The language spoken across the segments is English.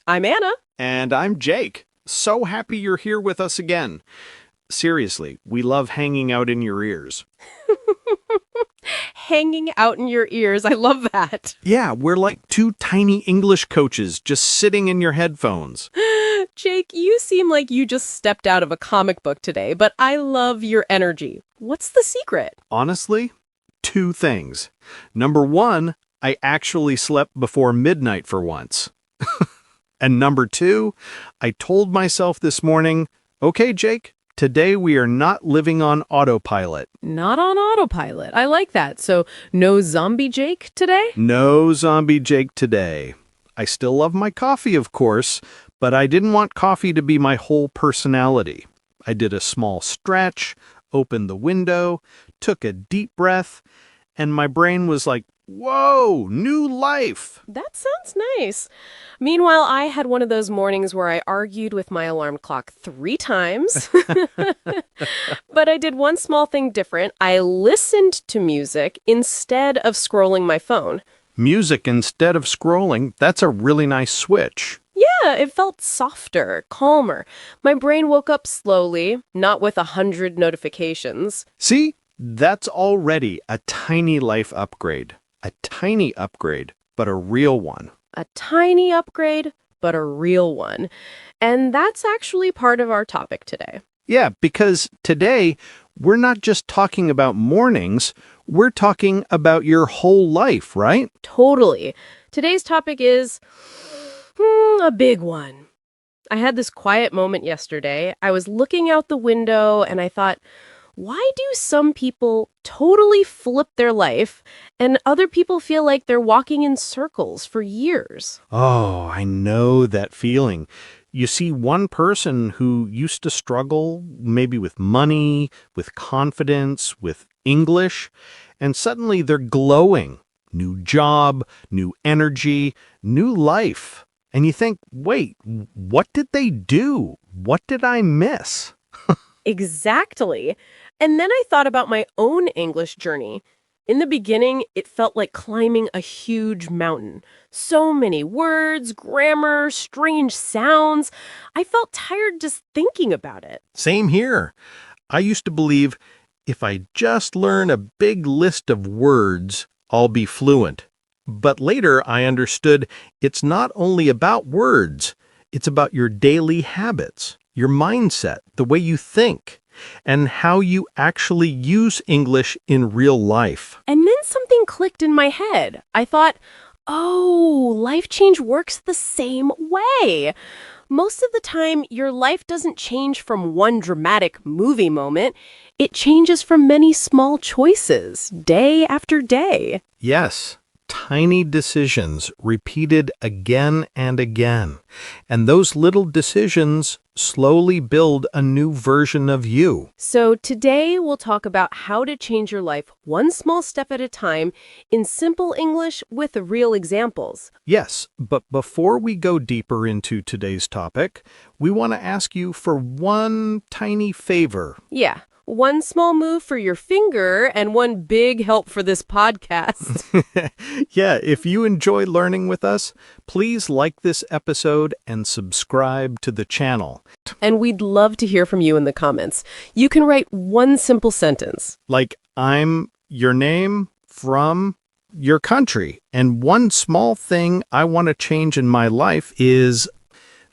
I'm Anna. And I'm Jake. So happy you're here with us again. Seriously, we love hanging out in your ears. Hanging out in your ears. I love that. Yeah, we're like two tiny English coaches just sitting in your headphones. Jake, you seem like you just stepped out of a comic book today, but I love your energy. What's the secret? Honestly, two things. Number one, I actually slept before midnight for once. And number two, I told myself this morning, okay, Jake, today we are not living on autopilot. Not on autopilot. I like that. So, no zombie Jake today? No zombie Jake today. I still love my coffee, of course, but I didn't want coffee to be my whole personality. I did a small stretch, opened the window, took a deep breath, and my brain was like, whoa, new life. That sounds nice. Meanwhile, I had one of those mornings where I argued with my alarm clock 3 times. But I did one small thing different. I listened to music instead of scrolling my phone. Music instead of scrolling, that's a really nice switch. Yeah, it felt softer, calmer. My brain woke up slowly, not with 100 notifications. See, that's already a tiny life upgrade. A tiny upgrade, but a real one. A tiny upgrade, but a real one. And that's actually part of our topic today. Yeah, because today we're not just talking about mornings, we're talking about your whole life, right? Totally. Today's topic is a big one. I had this quiet moment yesterday. I was looking out the window and I thought, why do some people totally flip their life and other people feel like they're walking in circles for years? Oh, I know that feeling. You see one person who used to struggle maybe with money, with confidence, with English, and suddenly they're glowing. New job, new energy, new life. And you think, wait, what did they do? What did I miss? Exactly. And then I thought about my own English journey. In the beginning, it felt like climbing a huge mountain. So many words, grammar, strange sounds. I felt tired just thinking about it. Same here. I used to believe if I just learn a big list of words, I'll be fluent. But later I understood it's not only about words, it's about your daily habits, your mindset, the way you think, and how you actually use English in real life. And then something clicked in my head. I thought, oh, life change works the same way. Most of the time, your life doesn't change from one dramatic movie moment. It changes from many small choices, day after day. Yes, tiny decisions repeated again and again. And those little decisions slowly build a new version of you. So today we'll talk about how to change your life one small step at a time in simple English with real examples. Yes, but before we go deeper into today's topic, we want to ask you for one tiny favor. Yeah, one small move for your finger and one big help for this podcast. Yeah, if you enjoy learning with us, please like this episode and subscribe to the channel. And we'd love to hear from you in the comments. You can write one simple sentence. Like, I'm your name from your country, and one small thing I want to change in my life is...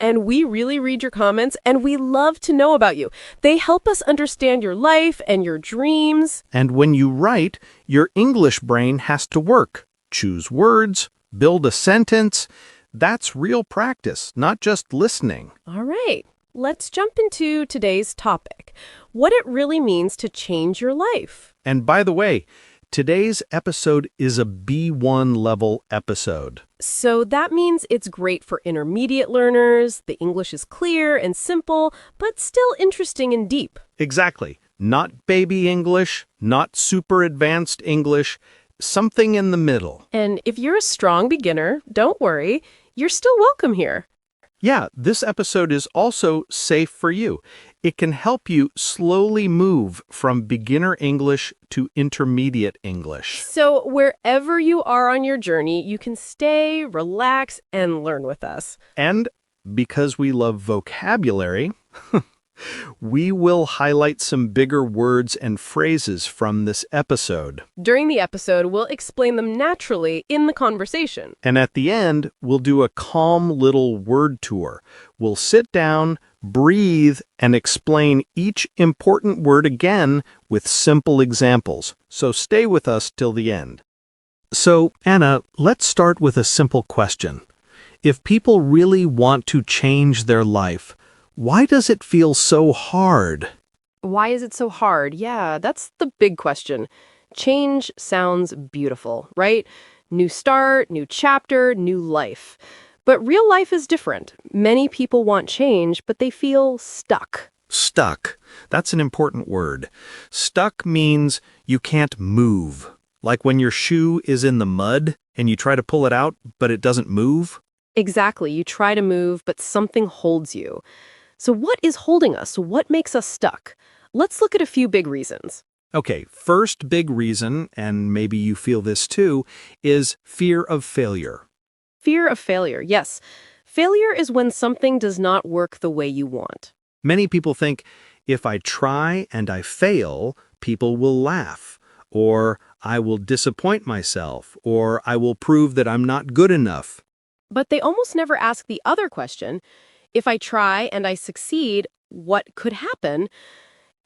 And we really read your comments, and we love to know about you. They help us understand your life and your dreams. And when you write, your English brain has to work. Choose words, build a sentence. That's real practice, not just listening. All right, let's jump into today's topic. What it really means to change your life. And by the way, today's episode is a B1 level episode. So that means it's great for intermediate learners. The English is clear and simple, but still interesting and deep. Exactly. Not baby English, not super advanced English, something in the middle. And if you're a strong beginner, don't worry, you're still welcome here. Yeah, this episode is also safe for you. It can help you slowly move from beginner English to intermediate English. So wherever you are on your journey, you can stay, relax, and learn with us. And because we love vocabulary, we will highlight some bigger words and phrases from this episode. During the episode, we'll explain them naturally in the conversation. And at the end, we'll do a calm little word tour. We'll sit down, breathe, and explain each important word again with simple examples. So stay with us till the end. So, Anna, let's start with a simple question. If people really want to change their life, why does it feel so hard? Why is it so hard? Yeah, that's the big question. Change sounds beautiful, right? New start, new chapter, new life. But real life is different. Many people want change, but they feel stuck. Stuck. That's an important word. Stuck means you can't move. Like when your shoe is in the mud and you try to pull it out, but it doesn't move. Exactly. You try to move, but something holds you. So what is holding us? What makes us stuck? Let's look at a few big reasons. Okay, first big reason, and maybe you feel this too, is fear of failure. Fear of failure. Yes. Failure is when something does not work the way you want. Many people think, if I try and I fail, people will laugh, or I will disappoint myself, or I will prove that I'm not good enough. But they almost never ask the other question. If I try and I succeed, what could happen?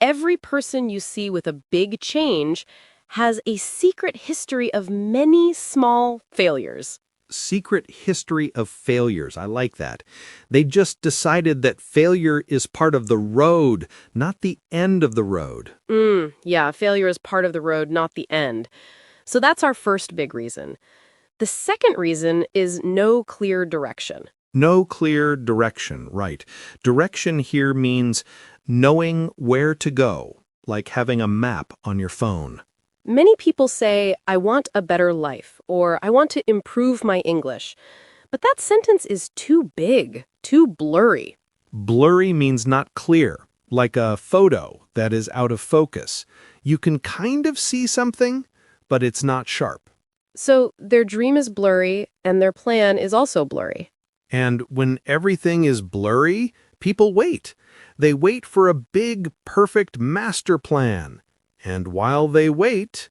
Every person you see with a big change has a secret history of many small failures. Secret history of failures. I like that. They just decided that failure is part of the road, not the end of the road. Yeah, failure is part of the road, not the end. So that's our first big reason. The second reason is no clear direction. No clear direction, right. Direction here means knowing where to go, like having a map on your phone. Many people say, I want a better life, or I want to improve my English. But that sentence is too big, too blurry. Blurry means not clear, like a photo that is out of focus. You can kind of see something, but it's not sharp. So their dream is blurry, and their plan is also blurry. And when everything is blurry, people wait. They wait for a big, perfect master plan. And while they wait,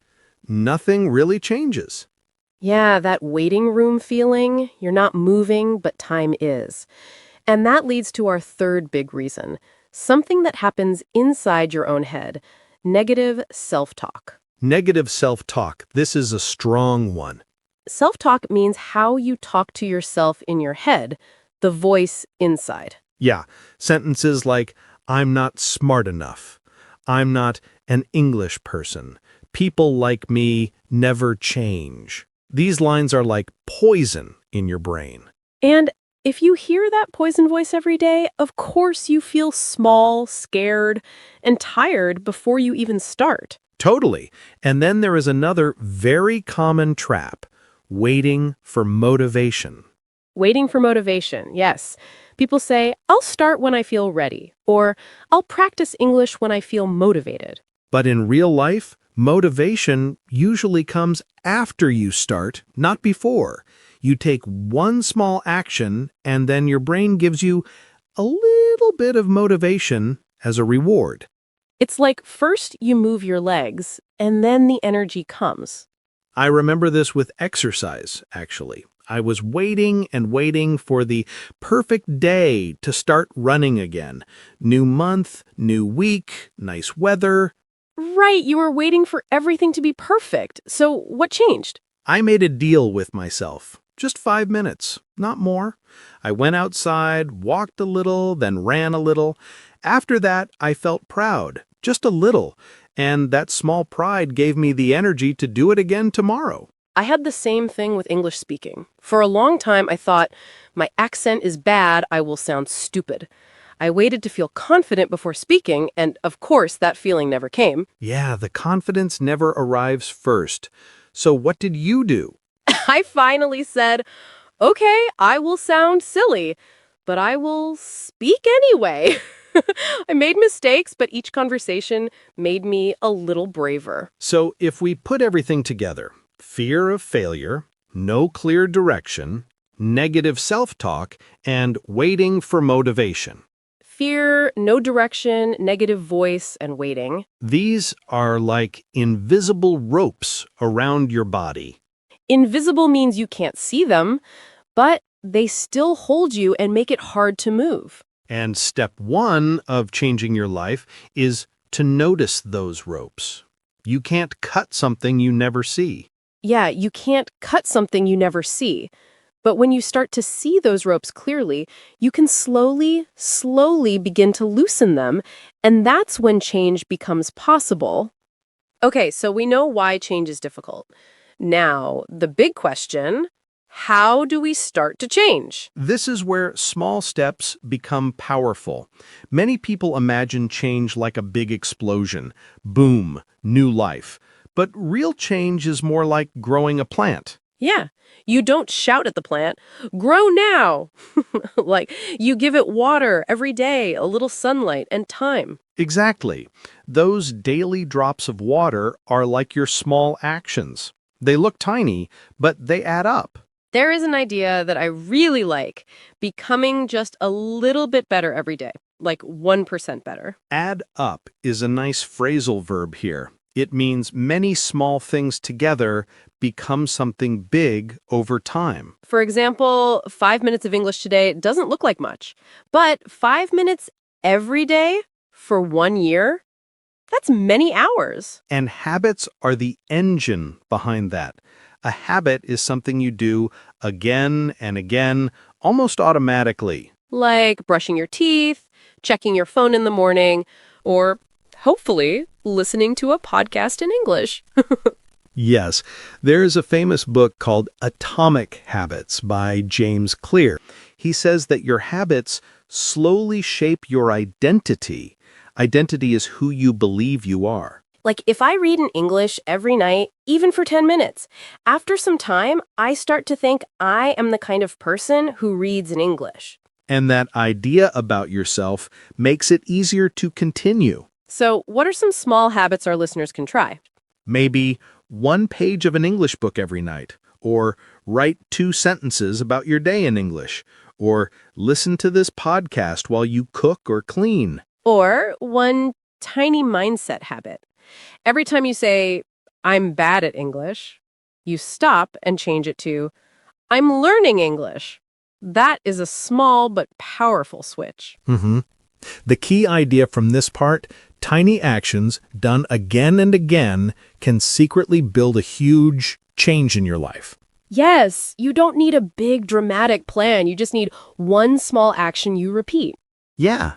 nothing really changes. Yeah, that waiting room feeling. You're not moving, but time is. And that leads to our third big reason. Something that happens inside your own head. Negative self-talk. Negative self-talk. This is a strong one. Self-talk means how you talk to yourself in your head, the voice inside. Yeah, sentences like, I'm not smart enough. I'm not an English person. People like me never change. These lines are like poison in your brain. And if you hear that poison voice every day, of course you feel small, scared, and tired before you even start. Totally. And then there is another very common trap. Waiting for motivation. Waiting for motivation, yes. People say, I'll start when I feel ready, or I'll practice English when I feel motivated. But in real life, motivation usually comes after you start, not before. You take one small action, and then your brain gives you a little bit of motivation as a reward. It's like first you move your legs, and then the energy comes. I remember this with exercise, actually. I was waiting and waiting for the perfect day to start running again. New month, new week, nice weather. Right, you were waiting for everything to be perfect. So what changed? I made a deal with myself. Just 5 minutes, not more. I went outside, walked a little, then ran a little. After that, I felt proud, just a little. And that small pride gave me the energy to do it again tomorrow. I had the same thing with English speaking. For a long time, I thought, my accent is bad, I will sound stupid. I waited to feel confident before speaking, and of course, that feeling never came. Yeah, the confidence never arrives first. So what did you do? I finally said, okay, I will sound silly, but I will speak anyway. I made mistakes, but each conversation made me a little braver. So if we put everything together, fear of failure, no clear direction, negative self-talk, and waiting for motivation. Fear, no direction, negative voice, and waiting. These are like invisible ropes around your body. Invisible means you can't see them, but they still hold you and make it hard to move. And step one of changing your life is to notice those ropes. You can't cut something you never see. Yeah, you can't cut something you never see. But when you start to see those ropes clearly, you can slowly begin to loosen them, and that's when change becomes possible. Okay, so we know why change is difficult. Now, the big question, how do we start to change? This is where small steps become powerful. Many people imagine change like a big explosion. Boom, new life. But real change is more like growing a plant. Yeah, you don't shout at the plant, grow now. Like, you give it water every day, a little sunlight, and time. Exactly. Those daily drops of water are like your small actions. They look tiny, but they add up. There is an idea that I really like, becoming just a little bit better every day, like 1% better. Add up is a nice phrasal verb here. It means many small things together become something big over time. For example, 5 minutes of English today doesn't look like much, but 5 minutes every day for 1 year, that's many hours. And habits are the engine behind that. A habit is something you do again and again, almost automatically. Like brushing your teeth, checking your phone in the morning, or hopefully listening to a podcast in English. Yes, there is a famous book called Atomic Habits by James Clear. He says that your habits slowly shape your identity. Identity is who you believe you are. Like if I read in English every night, even for 10 minutes, after some time, I start to think I am the kind of person who reads in English. And that idea about yourself makes it easier to continue. So what are some small habits our listeners can try? Maybe 1 page of an English book every night, or write 2 sentences about your day in English, or listen to this podcast while you cook or clean. Or one tiny mindset habit. Every time you say, I'm bad at English, you stop and change it to, I'm learning English. That is a small but powerful switch. The key idea from this part, tiny actions done again and again can secretly build a huge change in your life. Yes, you don't need a big dramatic plan. You just need one small action you repeat. Yeah,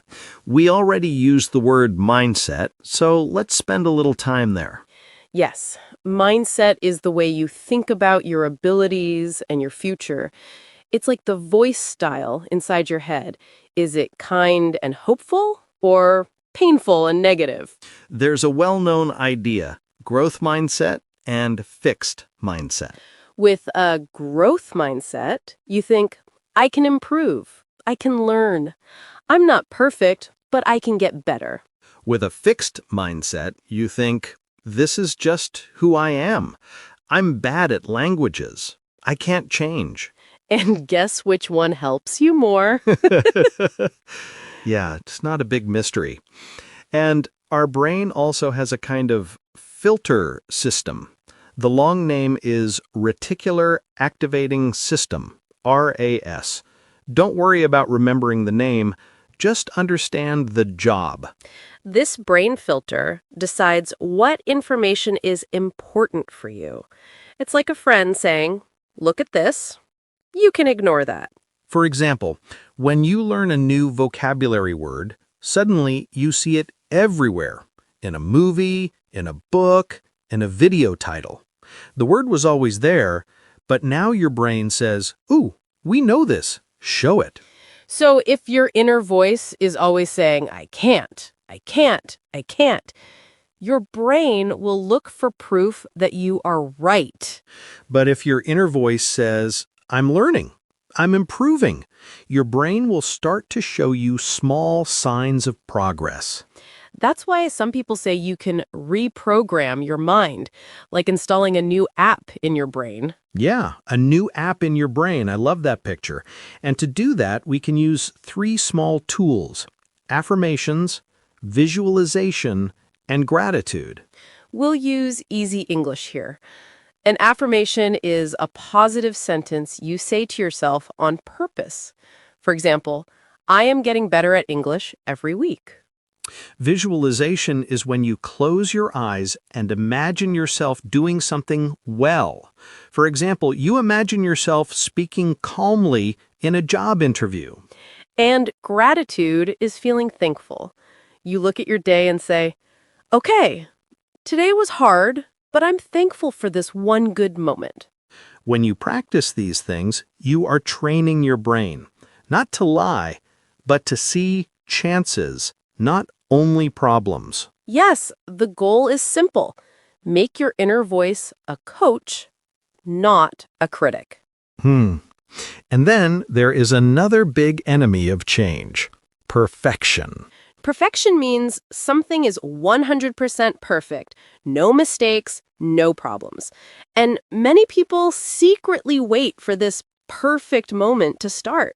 we already used the word mindset, so let's spend a little time there. Yes, mindset is the way you think about your abilities and your future. It's like the voice style inside your head. Is it kind and hopeful or painful and negative? There's a well-known idea, growth mindset and fixed mindset. With a growth mindset, you think, I can improve, I can learn. I'm not perfect, but I can get better. With a fixed mindset, you think, this is just who I am. I'm bad at languages. I can't change. And guess which one helps you more? Yeah, it's not a big mystery. And our brain also has a kind of filter system. The long name is Reticular Activating System, RAS. Don't worry about remembering the name, just understand the job. This brain filter decides what information is important for you. It's like a friend saying, look at this. You can ignore that. For example, when you learn a new vocabulary word, suddenly you see it everywhere, in a movie, in a book, in a video title. The word was always there, but now your brain says, ooh, we know this, show it. So if your inner voice is always saying, I can't, I can't, I can't, your brain will look for proof that you are right. But if your inner voice says, I'm learning, I'm improving, your brain will start to show you small signs of progress. That's why some people say you can reprogram your mind, like installing a new app in your brain. Yeah, a new app in your brain. I love that picture. And to do that, we can use 3 small tools: affirmations, visualization, and gratitude. We'll use easy English here. An affirmation is a positive sentence you say to yourself on purpose. For example, I am getting better at English every week. Visualization is when you close your eyes and imagine yourself doing something well. For example, you imagine yourself speaking calmly in a job interview. And gratitude is feeling thankful. You look at your day and say, okay, today was hard, but I'm thankful for this one good moment. When you practice these things, you are training your brain, not to lie, but to see chances, not only problems. Yes, the goal is simple. Make your inner voice a coach, not a critic. And then there is another big enemy of change: perfection. Perfection means something is 100% perfect, no mistakes, no problems. And many people secretly wait for this perfect moment to start.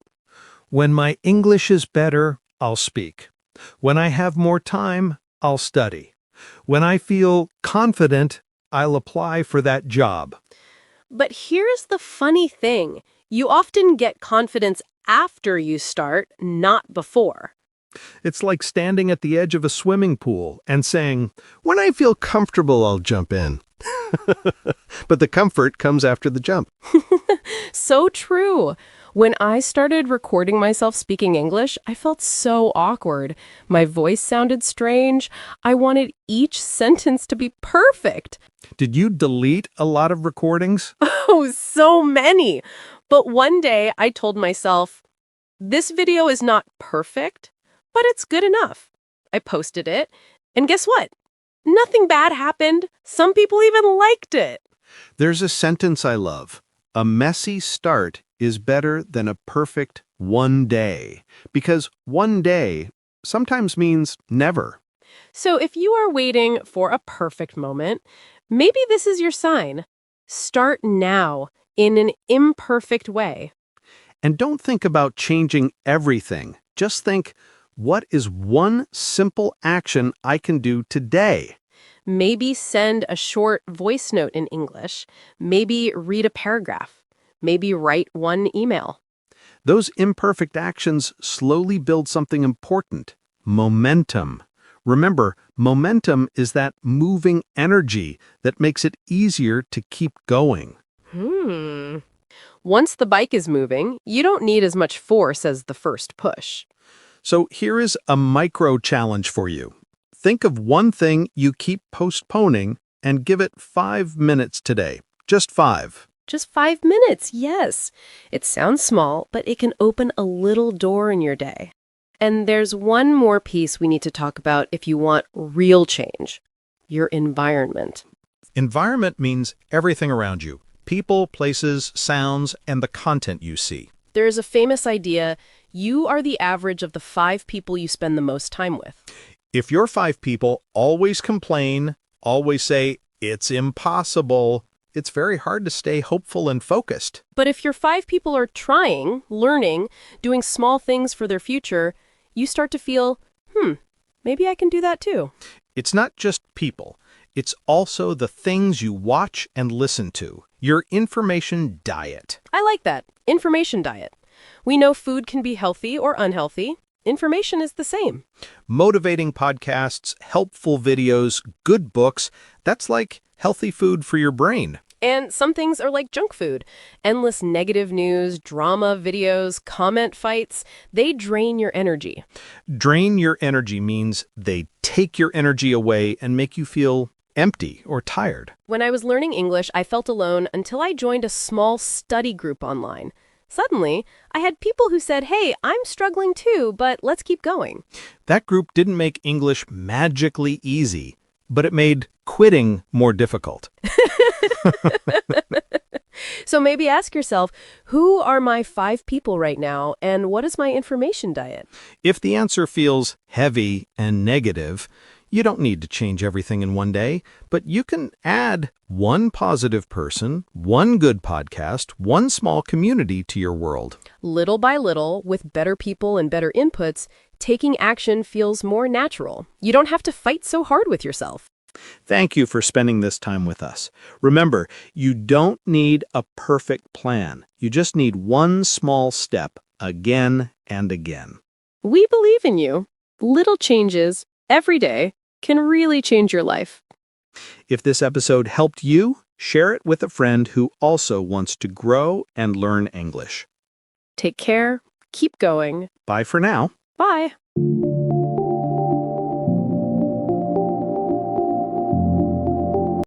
When my English is better, I'll speak. When I have more time, I'll study. When I feel confident, I'll apply for that job. But here's the funny thing. You often get confidence after you start, not before. It's like standing at the edge of a swimming pool and saying, "When I feel comfortable, I'll jump in." But the comfort comes after the jump. So true. When I started recording myself speaking English, I felt so awkward. My voice sounded strange. I wanted each sentence to be perfect. Did you delete a lot of recordings? Oh, so many. But one day I told myself, this video is not perfect, but it's good enough. I posted it, and guess what? Nothing bad happened. Some people even liked it. There's a sentence I love: a messy start is better than a perfect one day. Because one day sometimes means never. So if you are waiting for a perfect moment, maybe this is your sign. Start now in an imperfect way. And don't think about changing everything. Just think, what is one simple action I can do today? Maybe send a short voice note in English. Maybe read a paragraph. Maybe write one email. Those imperfect actions slowly build something important: momentum. Remember, momentum is that moving energy that makes it easier to keep going. Once the bike is moving, you don't need as much force as the first push. So here is a micro challenge for you. Think of one thing you keep postponing and give it 5 minutes today. Just 5. Just 5 minutes, yes. It sounds small, but it can open a little door in your day. And there's one more piece we need to talk about if you want real change: your environment. Environment means everything around you: people, places, sounds, and the content you see. There is a famous idea: you are the average of the 5 people you spend the most time with. If your 5 people always complain, always say, "It's impossible," it's very hard to stay hopeful and focused. But if your 5 people are trying, learning, doing small things for their future, you start to feel, maybe I can do that too. It's not just people. It's also the things you watch and listen to. Your information diet. I like that. Information diet. We know food can be healthy or unhealthy. Information is the same. Motivating podcasts, helpful videos, good books. That's like healthy food for your brain. And some things are like junk food. Endless negative news, drama videos, comment fights, they drain your energy. Drain your energy means they take your energy away and make you feel empty or tired. When I was learning English, I felt alone until I joined a small study group online. Suddenly, I had people who said, hey, I'm struggling too, but let's keep going. That group didn't make English magically easy, but it made quitting more difficult. So maybe ask yourself, who are my 5 people right now, and what is my information diet? If the answer feels heavy and negative, You don't need to change everything in one day, but you can add one positive person, one good podcast, one small community to your world. Little by little, with better people and better inputs, taking action feels more natural. You don't have to fight so hard with yourself. Thank you for spending this time with us. Remember, you don't need a perfect plan. You just need one small step again and again. We believe in you. Little changes every day can really change your life. If this episode helped you, share it with a friend who also wants to grow and learn English. Take care. Keep going. Bye for now. Bye.